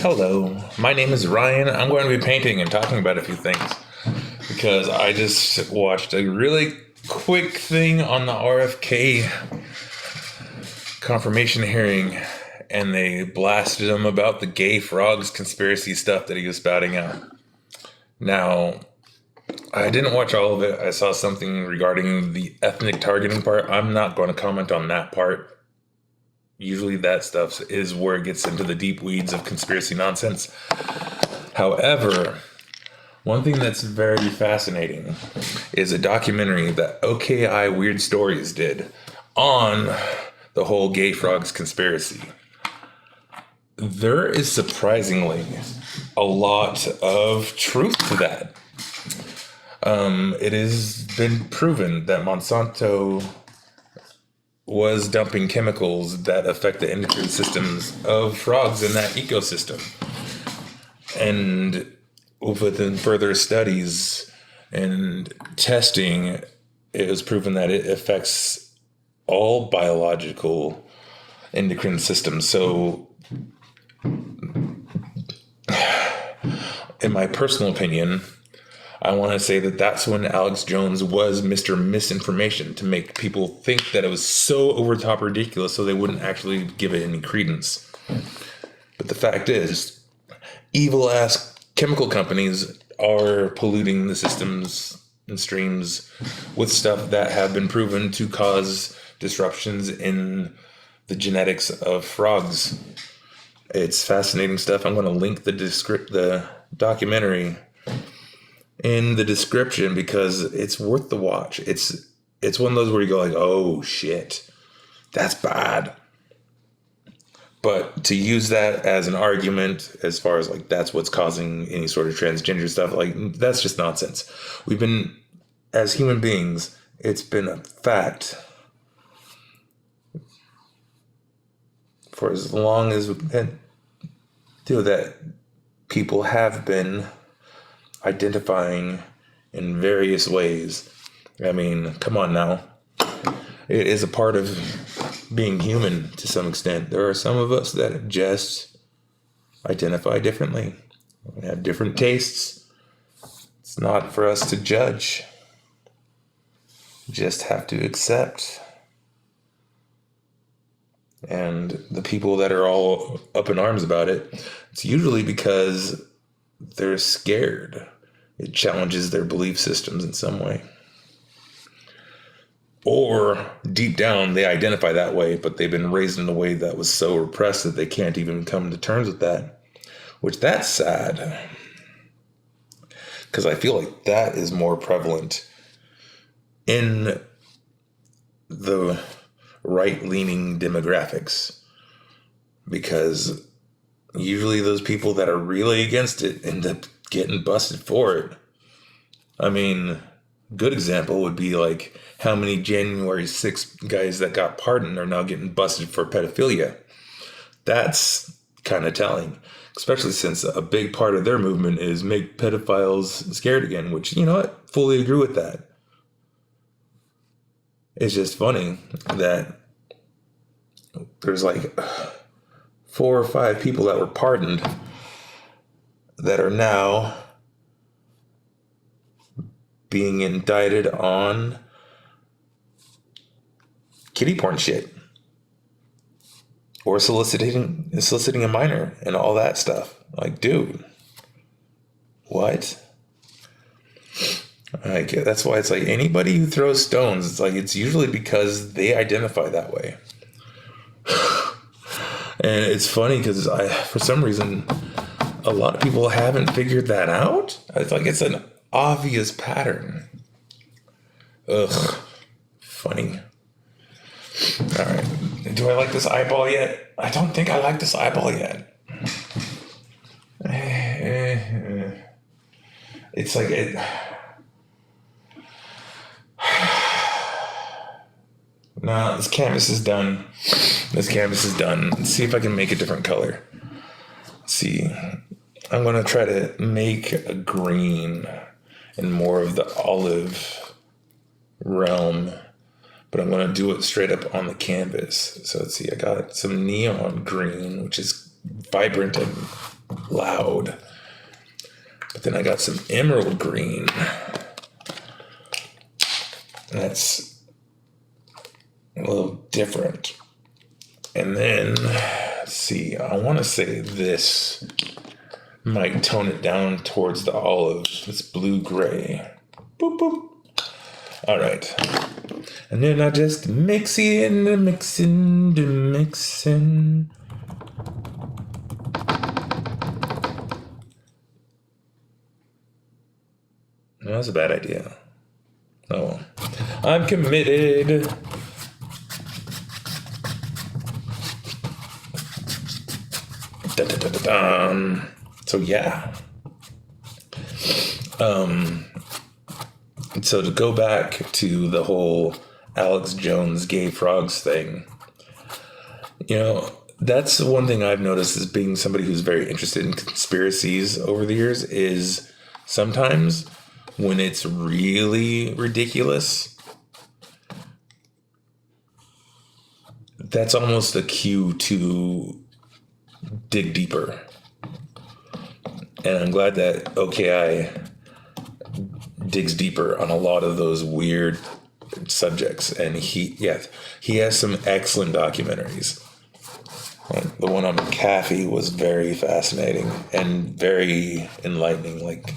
Hello, my name is Ryan. I'm going to be painting and talking about a few things because I just watched a really quick thing on the RFK confirmation hearing, and they blasted him about the gay frogs conspiracy stuff that he was spouting out. Now, I didn't watch all of it. I saw something regarding the ethnic targeting part. I'm not going to comment on that part. Usually that stuff is where it gets into the deep weeds of conspiracy nonsense. However, one thing that's very fascinating is a documentary that OKI Weird Stories did on the whole gay frogs conspiracy. There is surprisingly a lot of truth to that. It has been proven that Monsanto was dumping chemicals that affect the endocrine systems of frogs in that ecosystem. And within further studies and testing, it was proven that it affects all biological endocrine systems. So, in my personal opinion, I want to say that that's when Alex Jones was Mr. Misinformation, to make people think that it was so over the top ridiculous so they wouldn't actually give it any credence. But the fact is, evil ass chemical companies are polluting the systems and streams with stuff that have been proven to cause disruptions in the genetics of frogs. It's fascinating stuff. I'm going to link the documentary in the description because it's worth the watch. It's one of those where you go like, oh shit, that's bad. But to use that as an argument as far as like that's what's causing any sort of transgender stuff, like that's just nonsense. We've been, as human beings, it's been a fact for as long as we've been, that people have been identifying in various ways. I mean, come on now. It is a part of being human to some extent. There are some of us that just identify differently. We have different tastes. It's not for us to judge. We just have to accept. And the people that are all up in arms about it, it's usually because they're scared. It challenges their belief systems in some way. Or deep down, they identify that way, but they've been raised in a way that was so repressed that they can't even come to terms with that. Which, that's sad. Because I feel like that is more prevalent in the right-leaning demographics. Because usually those people that are really against it end up getting busted for it. I mean, good example would be like how many January 6th guys that got pardoned are now getting busted for pedophilia. That's kind of telling, especially since a big part of their movement is make pedophiles scared again, which, you know what, fully agree with that. It's just funny that there's like 4 or 5 people that were pardoned that are now being indicted on kiddie porn shit or soliciting a minor and all that stuff. Like, dude, what? Like, that's why it's like anybody who throws stones, it's like it's usually because they identify that way. And it's funny because for some reason, a lot of people haven't figured that out. It's like it's an obvious pattern. Ugh. Funny. All right. Do I like this eyeball yet? I don't think I like this eyeball yet. It's like it. No, this canvas is done. Let's see if I can make a different color. Let's see. I'm going to try to make a green in more of the olive realm, but I'm going to do it straight up on the canvas. So let's see, I got some neon green, which is vibrant and loud. But then I got some emerald green. That's a little different. And then, let's see, I want to say this might tone it down towards the olive. It's blue-gray. Boop, boop. All right. And then I just mixing. That's a bad idea. Oh well. I'm committed. So yeah. So to go back to the whole Alex Jones gay frogs thing, that's one thing I've noticed as being somebody who's very interested in conspiracies over the years is sometimes when it's really ridiculous, that's almost a cue to dig deeper. And I'm glad that OKI digs deeper on a lot of those weird subjects. And he has some excellent documentaries. The one on McAfee was very fascinating and very enlightening. Like,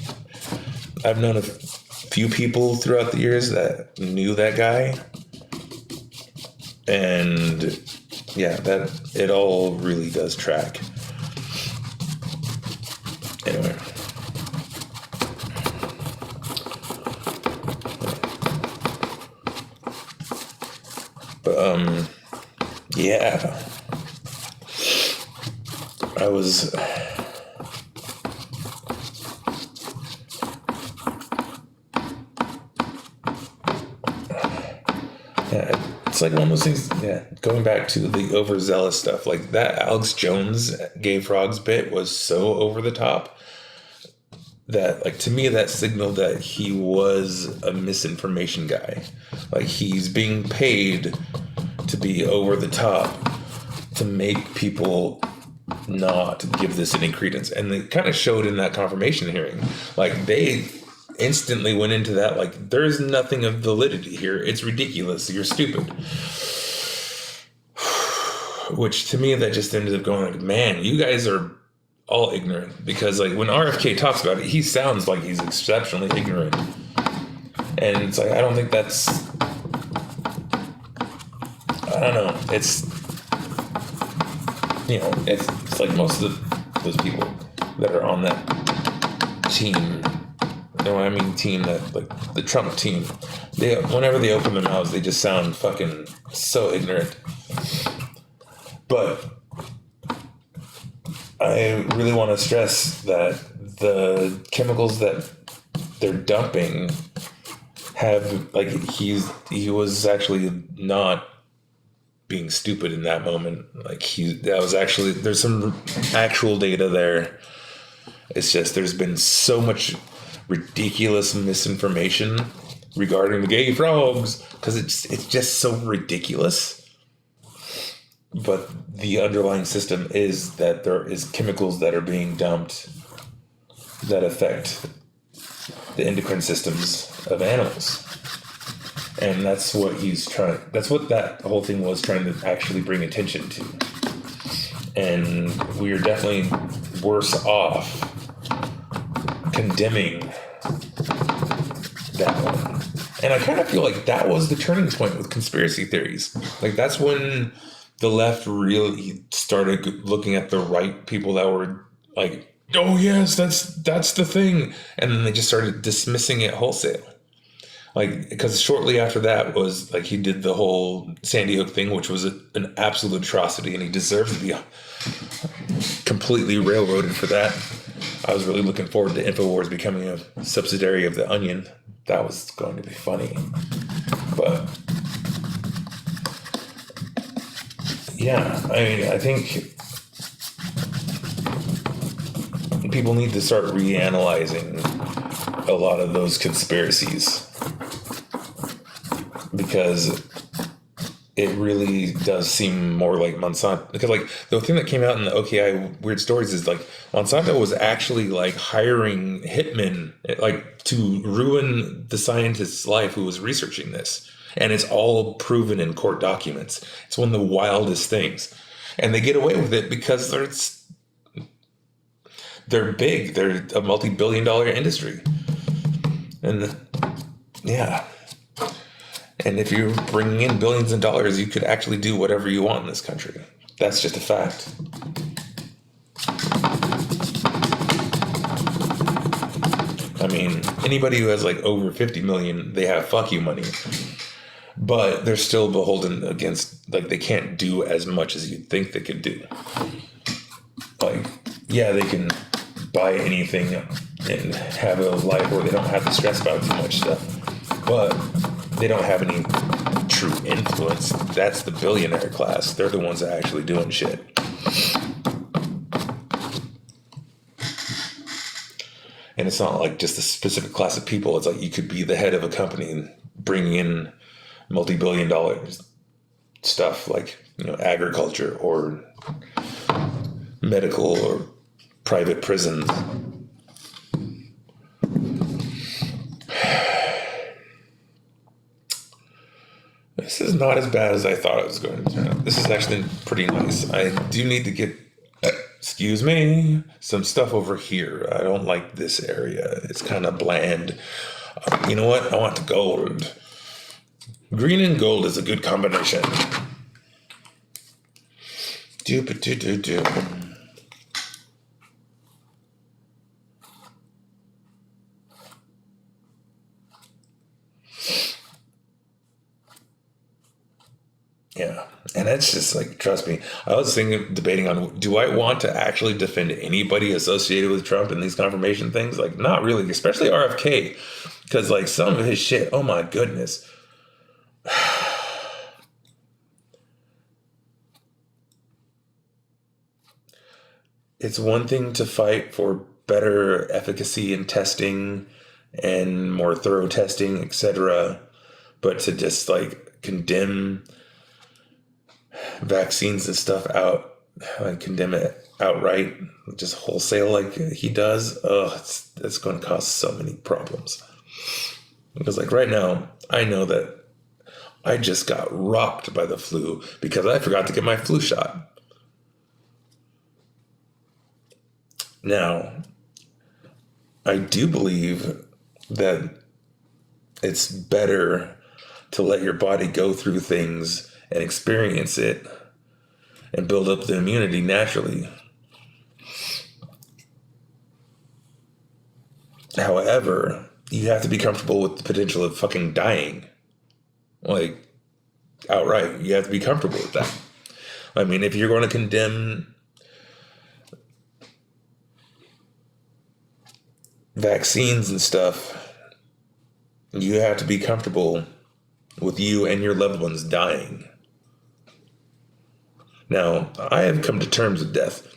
I've known a few people throughout the years that knew that guy. And yeah, that it all really does track. Anyway. But yeah. I was it's like one of those things, going back to the overzealous stuff, like that Alex Jones gay frogs bit was so over the top that, like, to me, that signaled that he was a misinformation guy. Like, he's being paid to be over the top to make people not give this any credence. And they kind of showed in that confirmation hearing. Like, they instantly went into that, like, there's nothing of validity here. It's ridiculous. You're stupid. Which, to me, that just ended up going like, man, you guys are all ignorant. Because, like, when RFK talks about it, he sounds like he's exceptionally ignorant. And it's like, I don't think that's... I don't know. It's... it's like most of those people that are on that team... team that, like, the Trump team, whenever they open their mouths, they just sound fucking so ignorant. But I really want to stress that the chemicals that they're dumping have, like, he was actually not being stupid in that moment. Like, there's some actual data there. It's just, there's been so much ridiculous misinformation regarding the gay frogs because it's just so ridiculous. But the underlying system is that there is chemicals that are being dumped that affect the endocrine systems of animals. And that's what that whole thing was trying to actually bring attention to. And we are definitely worse off condemning that one. And I kind of feel like that was the turning point with conspiracy theories. Like, that's when the left really started looking at the right people that were like, oh yes, that's the thing. And then they just started dismissing it wholesale. Like, because shortly after that was, like, he did the whole Sandy Hook thing, which was an absolute atrocity, and he deserves to be completely railroaded for that. I was really looking forward to InfoWars becoming a subsidiary of The Onion. That was going to be funny. But yeah, I think people need to start reanalyzing a lot of those conspiracies, because it really does seem more like Monsanto, because like the thing that came out in the OKI Weird Stories is like Monsanto was actually like hiring hitmen like to ruin the scientist's life who was researching this, and it's all proven in court documents. It's one of the wildest things, and they get away with it because they're big. They're a multi-billion-dollar industry, and yeah. And if you're bringing in billions of dollars, you could actually do whatever you want in this country. That's just a fact. I mean, anybody who has like over 50 million, they have fuck you money. But they're still beholden against, like, they can't do as much as you'd think they could do. Like, yeah, they can buy anything and have a life where they don't have to stress about too much stuff. But they don't have any true influence. That's the billionaire class. They're the ones that are actually doing shit. And it's not like just a specific class of people. It's like you could be the head of a company and bring in multi-billion dollars stuff like, agriculture or medical or private prisons. This is not as bad as I thought it was going to turn out. This is actually pretty nice. I do need to get, excuse me, some stuff over here. I don't like this area. It's kind of bland. You know what? I want the gold. Green and gold is a good combination. Do. Yeah, and it's just like, trust me, I was debating on, do I want to actually defend anybody associated with Trump and these confirmation things? Like, not really, especially RFK, because like some of his shit, oh my goodness. It's one thing to fight for better efficacy in testing and more thorough testing, etc., but to just like condemn vaccines and stuff out and condemn it outright, just wholesale like he does, it's going to cause so many problems. Because like right now, I know that I just got rocked by the flu because I forgot to get my flu shot. Now, I do believe that it's better to let your body go through things and experience it and build up the immunity naturally. However, you have to be comfortable with the potential of fucking dying. Like, outright. You have to be comfortable with that. I mean, if you're going to condemn vaccines and stuff, you have to be comfortable with you and your loved ones dying. Now, I have come to terms with death.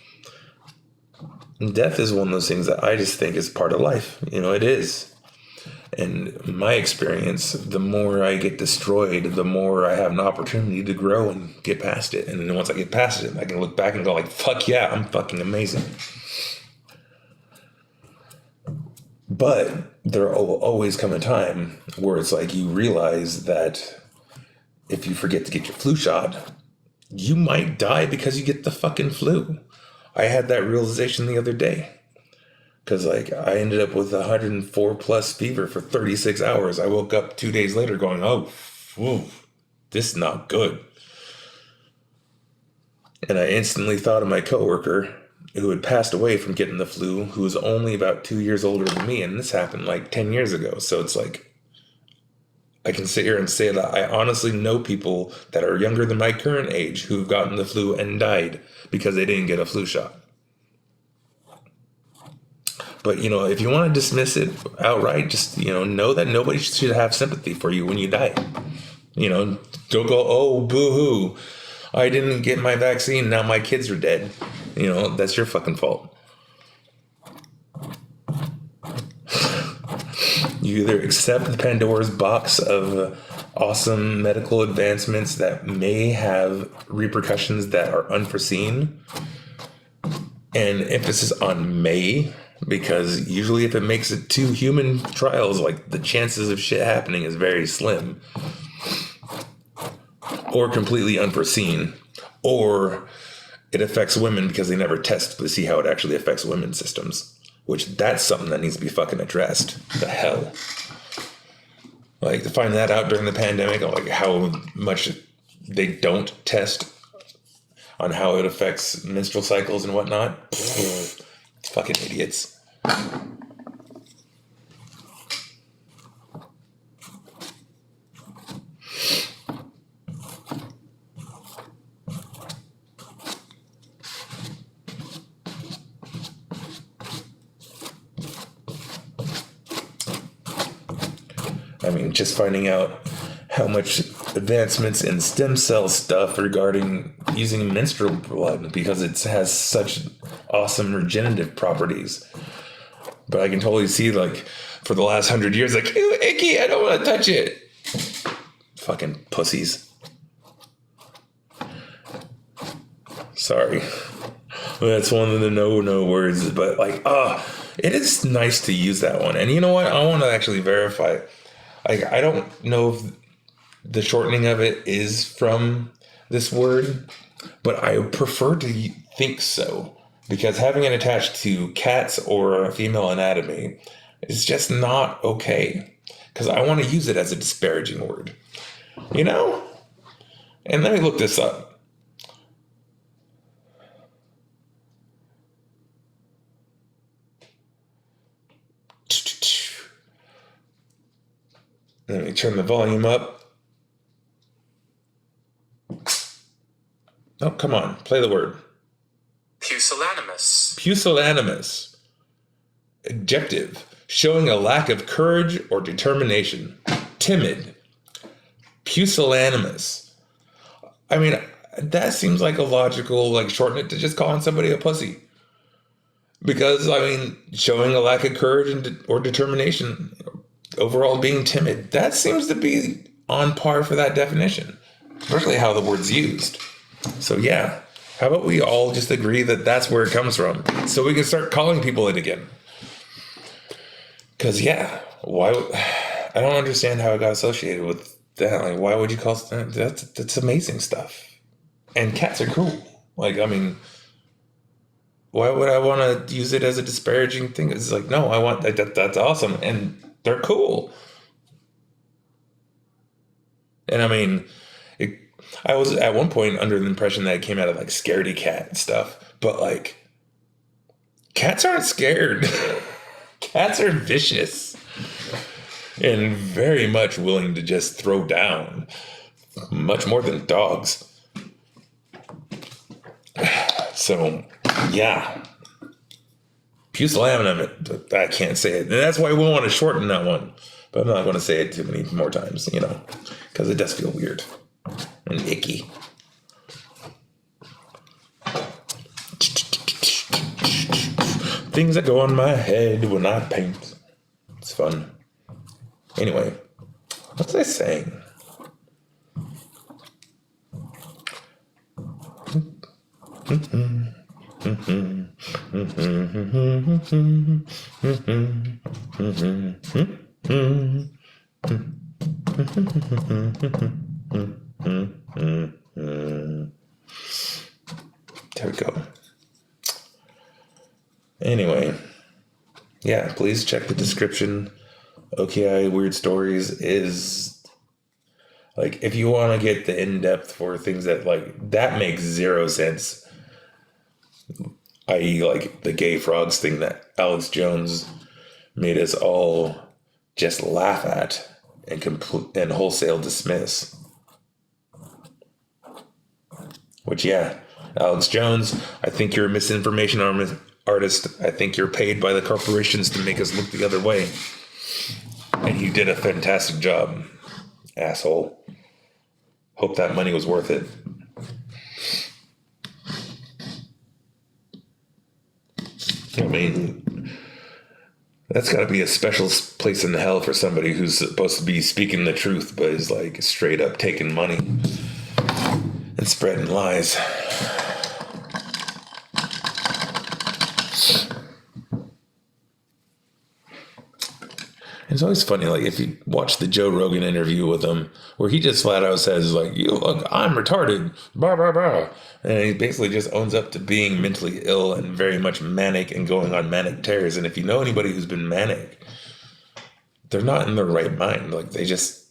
Death is one of those things that I just think is part of life. It is. And in my experience, the more I get destroyed, the more I have an opportunity to grow and get past it. And then once I get past it, I can look back and go like, fuck yeah, I'm fucking amazing. But there will always come a time where it's like you realize that if you forget to get your flu shot, you might die because you get the fucking flu. I had that realization the other day. Because like I ended up with 104 plus fever for 36 hours. I woke up 2 days later going, this is not good. And I instantly thought of my coworker who had passed away from getting the flu, who was only about 2 years older than me. And this happened like 10 years ago. So it's like, I can sit here and say that I honestly know people that are younger than my current age who've gotten the flu and died because they didn't get a flu shot. But, if you want to dismiss it outright, just, know that nobody should have sympathy for you when you die. Don't go, oh, boo-hoo, I didn't get my vaccine, now my kids are dead. That's your fucking fault. You either accept the Pandora's box of awesome medical advancements that may have repercussions that are unforeseen. And emphasis on may, because usually if it makes it to human trials, like the chances of shit happening is very slim. Or completely unforeseen. Or it affects women because they never test to see how it actually affects women's systems. Which that's something that needs to be fucking addressed. The hell. Like, to find that out during the pandemic, like how much they don't test on how it affects menstrual cycles and whatnot. Pfft, fucking idiots. I mean, just finding out how much advancements in stem cell stuff regarding using menstrual blood because it has such awesome regenerative properties. But I can totally see, like, for the last 100 years, like, ew, icky, I don't want to touch it. Fucking pussies. Sorry. That's one of the no words, but like, it is nice to use that one. And you know what? I want to actually verify. Like, I don't know if the shortening of it is from this word, but I prefer to think so, because having it attached to cats or a female anatomy is just not okay, because I want to use it as a disparaging word, you know? And let me look this up. Let me turn the volume up. Oh, come on. Play the word. Pusillanimous. Pusillanimous. Adjective. Showing a lack of courage or determination. Timid. Pusillanimous. I mean, that seems like a logical, like, shorten it to just calling somebody a pussy. Because, I mean, showing a lack of courage or determination, overall being timid, that seems to be on par for that definition, especially how the word's used. So yeah, how about we all just agree that that's where it comes from, so we can start calling people it again? Because yeah, why? I don't understand how it got associated with that. Like, why would you call that? That's amazing stuff. And cats are cool. Like, I mean, why would I want to use it as a disparaging thing? It's like, no, I want that's awesome, and they're cool. And I mean, I was at one point under the impression that it came out of like scaredy cat and stuff, but like, cats aren't scared. Cats are vicious and very much willing to just throw down, much more than dogs. So yeah, pusillanimous. I can't say it, and that's why we want to shorten that one. But I'm not going to say it too many more times, you know, because it does feel weird and icky. Things that go on my head when I paint. It's fun. Anyway, what was I saying? There we go. Anyway, yeah, please check the description. OKI Weird Stories is, like, if you want to get the in-depth for things that, like, that makes zero sense, i.e. like the gay frogs thing that Alex Jones made us all just laugh at and wholesale dismiss. Which, yeah, Alex Jones, I think you're a misinformation artist. I think you're paid by the corporations to make us look the other way. And you did a fantastic job, asshole. Hope that money was worth it. I mean, That's got to be a special place in hell for somebody who's supposed to be speaking the truth, but is like straight up taking money and spreading lies. It's always funny, like if you watch the Joe Rogan interview with him, where he just flat out says, like, "You look, I'm retarded," blah blah blah, and he basically just owns up to being mentally ill and very much manic and going on manic tears. And if you know anybody who's been manic, they're not in their right mind. Like they just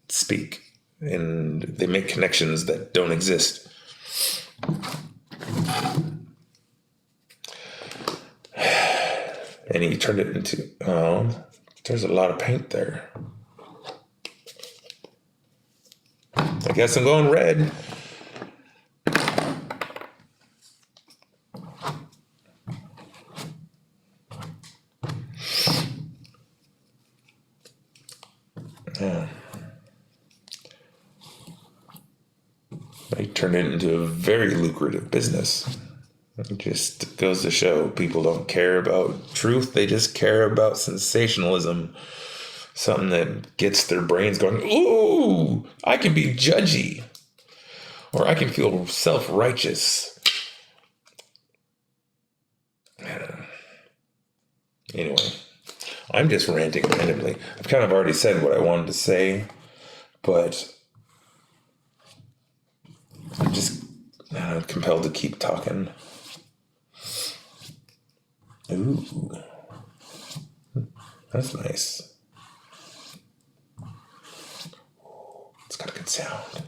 speak and they make connections that don't exist. And he turned it into, there's a lot of paint there. I guess I'm going red. Yeah. They turned it into a very lucrative business. It just goes to show people don't care about truth. They just care about sensationalism. Something that gets their brains going, ooh, I can be judgy. Or I can feel self-righteous. Anyway, I'm just ranting randomly. I've kind of already said what I wanted to say, but I'm just compelled to keep talking. Ooh, that's nice. It's got a good sound.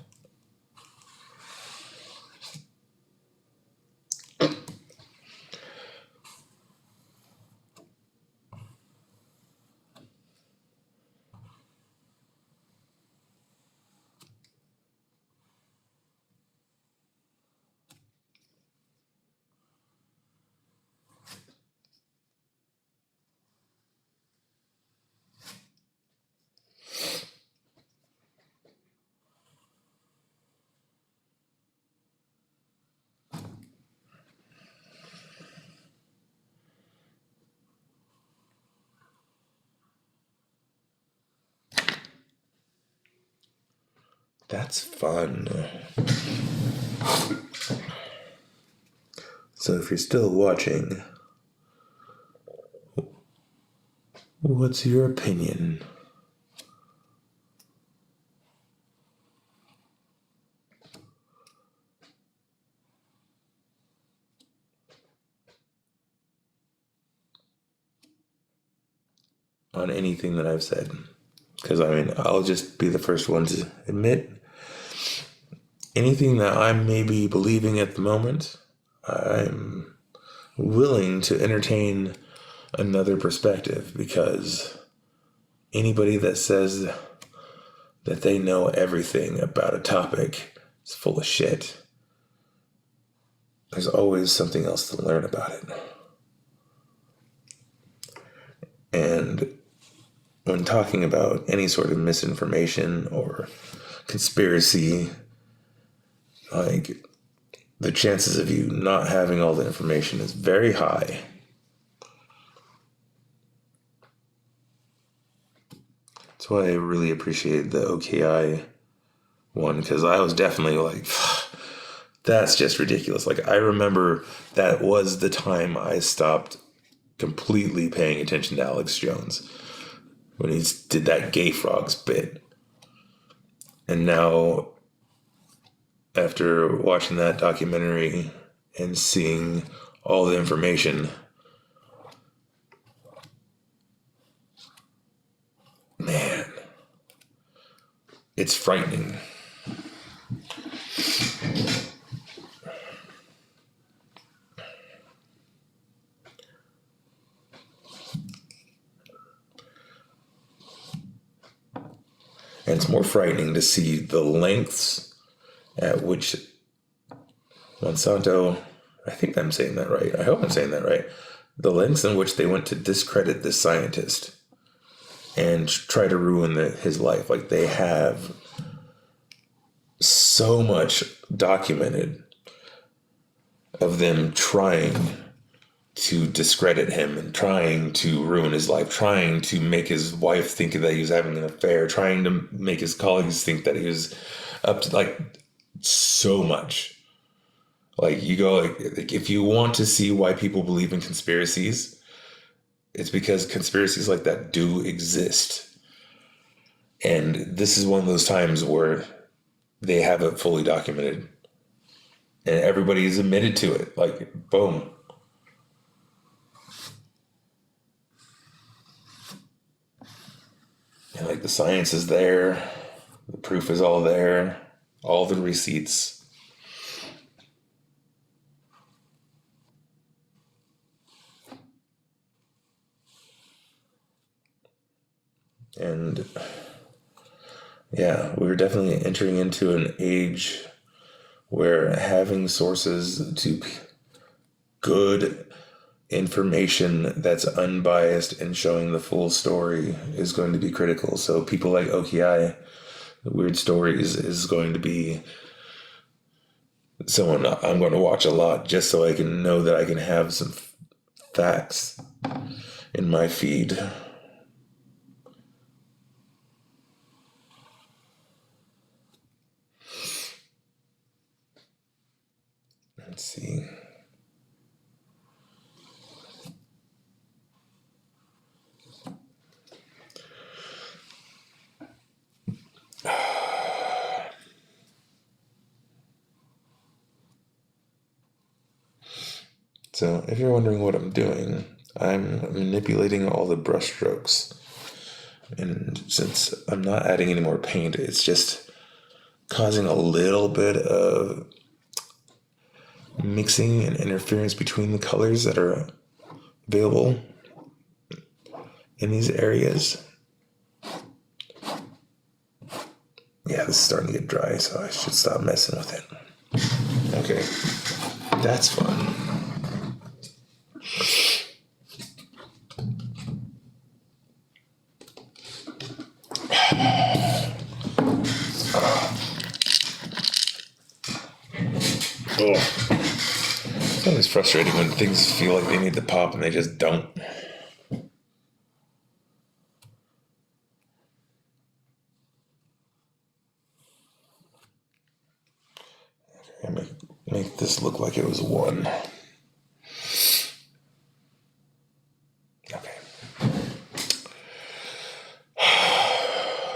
That's fun. So if you're still watching, what's your opinion? On anything that I've said? Because I'll just be the first one to admit anything that I'm maybe believing at the moment, I'm willing to entertain another perspective, because anybody that says that they know everything about a topic is full of shit. There's always something else to learn about it. And when talking about any sort of misinformation or conspiracy, like, the chances of you not having all the information is very high. That's why I really appreciated the OKI one, because I was definitely like, that's just ridiculous. Like, I remember that was the time I stopped completely paying attention to Alex Jones when he did that gay frogs bit. And now, after watching that documentary and seeing all the information, man, it's frightening. And it's more frightening to see the lengths at which Monsanto, I think I'm saying that right. I hope I'm saying that right. The lengths in which they went to discredit this scientist and try to ruin his life. Like, they have so much documented of them trying to discredit him and trying to ruin his life, trying to make his wife think that he was having an affair, trying to make his colleagues think that he was up to, like, so much. Like, you go, like if you want to see why people believe in conspiracies, it's because conspiracies like that do exist. And this is one of those times where they have it fully documented. And everybody's admitted to it. Like, boom. And like the science is there, the proof is all there, all the receipts. And yeah, we're definitely entering into an age where having sources to good information that's unbiased and showing the full story is going to be critical. So people like OKI, Weird Stories, is going to be someone I'm going to watch a lot just so I can know that I can have some facts in my feed. Let's see. So if you're wondering what I'm doing, I'm manipulating all the brush strokes. And since I'm not adding any more paint, it's just causing a little bit of mixing and interference between the colors that are available in these areas. Yeah, this is starting to get dry, so I should stop messing with it. Okay, that's fun. Oh. It's always frustrating when things feel like they need to pop and they just don't. Okay, make this look like it was one. Okay.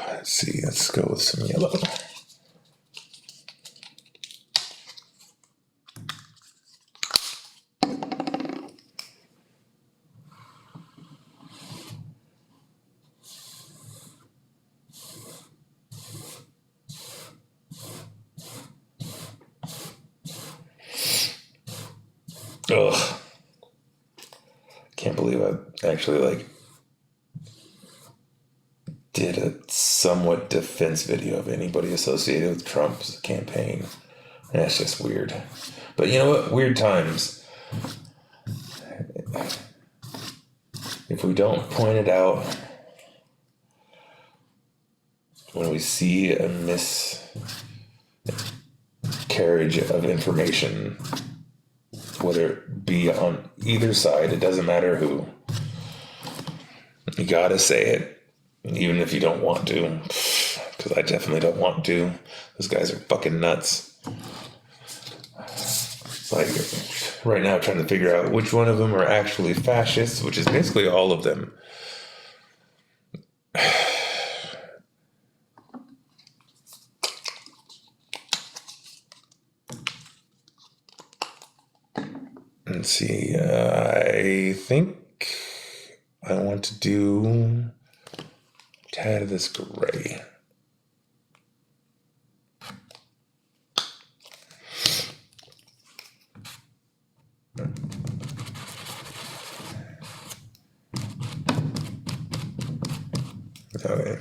Let's see, let's go with some yellow. Ugh. Can't believe I actually did a somewhat defense video of anybody associated with Trump's campaign. That's just weird. But you know what? Weird times. If we don't point it out when we see a miscarriage of information, whether it be on either side, it doesn't matter who. You gotta say it, even if you don't want to, because I definitely don't want to. Those guys are fucking nuts. Like, right now, trying to figure out which one of them are actually fascists, which is basically all of them. Let's see, I think I want to do a tad of this gray. Okay.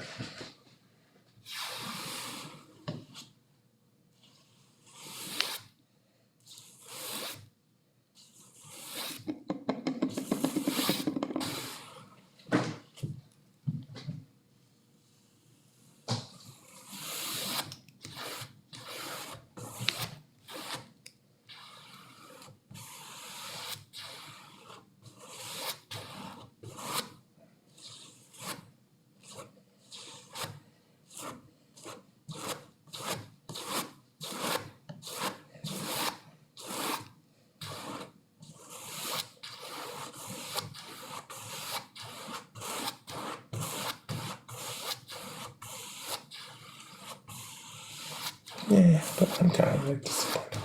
Yeah, but I'm kind of like disappointed.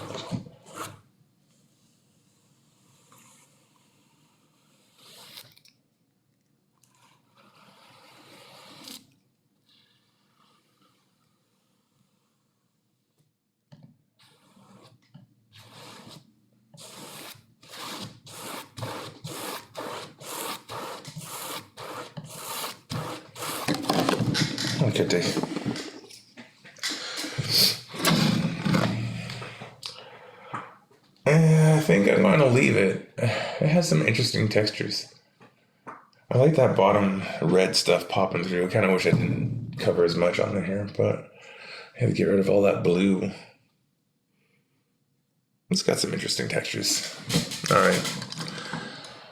Good day. I think I'm going to leave it. It has some interesting textures. I like that bottom red stuff popping through. I kind of wish I didn't cover as much on the hair, but I had to get rid of all that blue. It's got some interesting textures. All right.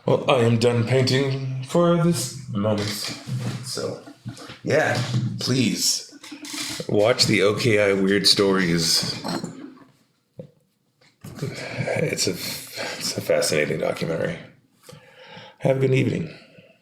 Well, I am done painting for this moment. So, yeah, please watch the OKI Weird Stories. It's a fascinating documentary. Have a good evening.